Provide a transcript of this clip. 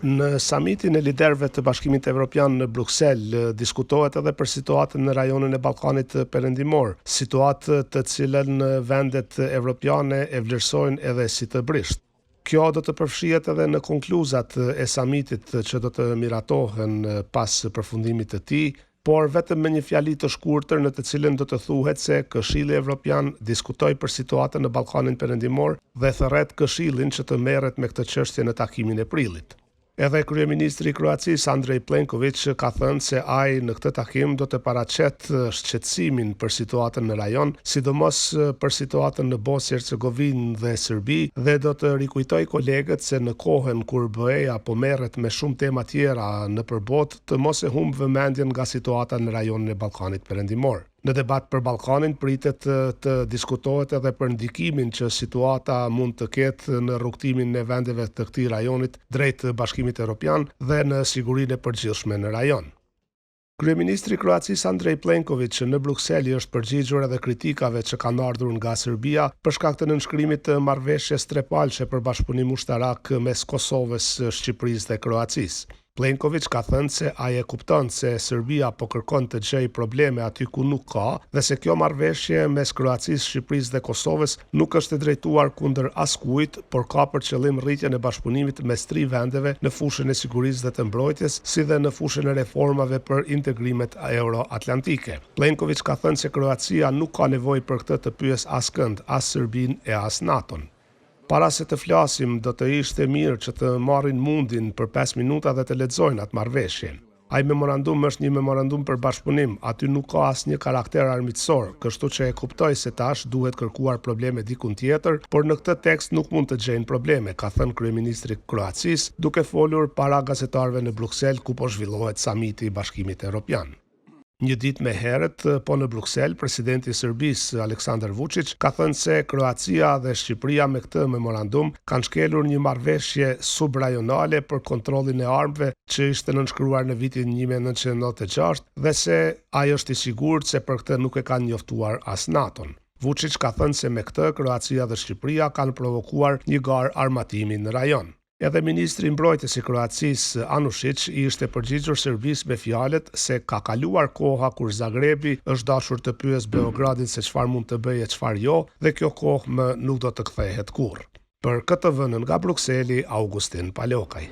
Në samitin e liderëve të Bashkimit Evropian në Bruksel diskutohet edhe për situatën në rajonin e Ballkanit Perëndimor, situatë të cilën vendet evropiane e vlerësojnë edhe si të brisht. Kjo do të përfshihet edhe në konkluzat e samitit që do të miratohen pas përfundimit të tij, por vetëm me një fjali të shkurtër në të cilën do të thuhet se Këshilli Evropian diskutoi për situatën në Ballkanin Perëndimor dhe thërret Këshillin që të merret me këtë çështje në takimin e prillit. Edhe kryeministri i Kroacisë Andrej Plenković ka thënë se ai në këtë takim do të paraqet shqetësimin për situatën në rajon, sidomos për situatën në Bosnjë-Hercegovinë dhe Serbi, dhe do të rikujtoj kolegët se në kohën kur BE-ja po merret me shumë tema tjera nëpër botë, të mos e humb vëmendjen nga situata në rajonin e Ballkanit Perëndimor. Në debat për Ballkanin pritet të diskutohet edhe për ndikimin që situata mund të ketë në rrugtimin e vendeve të këtij rajonit drejt Bashkimit Evropian dhe në sigurinë e përgjithshme në rajon. Kryeministri i Kroacisë Andrej Plenković në Bruksel është përgjigjur edhe kritikave që kanë ardhur nga Serbia për shkak të nënshkrimit të marrëveshjes trepalçe për bashkëpunim ushtarak mes Kosovës, Shqipërisë dhe Kroacisë. Plenković ka thënë se ai e kupton se Serbia po kërkon të gjejë probleme aty ku nuk ka dhe se kjo marrëveshje mes Kroacisë, Shqipërisë dhe Kosovës nuk është e drejtuar kundër askujt, por ka për qëllim rritjen e bashkëpunimit mes tri vendeve në fushën e sigurisë dhe të mbrojtjes, si dhe në fushën e reformave për integrimet euro-atlantike. Plenković ka thënë se Kroacia nuk ka nevojë për këtë të pyes askënd, as Serbinë e as NATO-n. Para se të flasim, do të ishte mirë që të marrin mundin për 5 minuta dhe të lexojnë atë marrëveshjen. Ai memorandum është një memorandum për bashkëpunim, aty nuk ka asnjë karakter armiqësor, kështu që e kuptoj se tash duhet kërkuar probleme dikun tjetër, por në këtë tekst nuk mund të gjejnë probleme, ka thënë kryeministri i Kroacisë, duke folur para gazetarëve në Bruksel ku po zhvillohet samiti i Bashkimit Evropian. Një ditë më herët, po në Bruksel, presidenti i Serbisë Aleksandar Vučić ka thënë se Kroacia dhe Shqipëria me këtë memorandum kanë shkelur një marrëveshje subrajonale për kontrollin e armëve që ishte nënshkruar në vitin 1996 dhe se ai është i sigurt se për këtë nuk e kanë njoftuar as NATO-n. Vučić ka thënë se me këtë Kroacia dhe Shqipëria kanë provokuar një garë armatimi në rajon. Edhe ministri i mbrojtjes i Kroacisë Anušić i ishte përgjigjur Serbisë me fjalët se ka kaluar koha kur Zagrebi është dashur të pyes Beogradin se çfarë mund të bëjë e çfarë jo, dhe kjo kohë më nuk do të kthehet kurrë. Për këtë vënën nga Brukseli, Augustin Palokaj.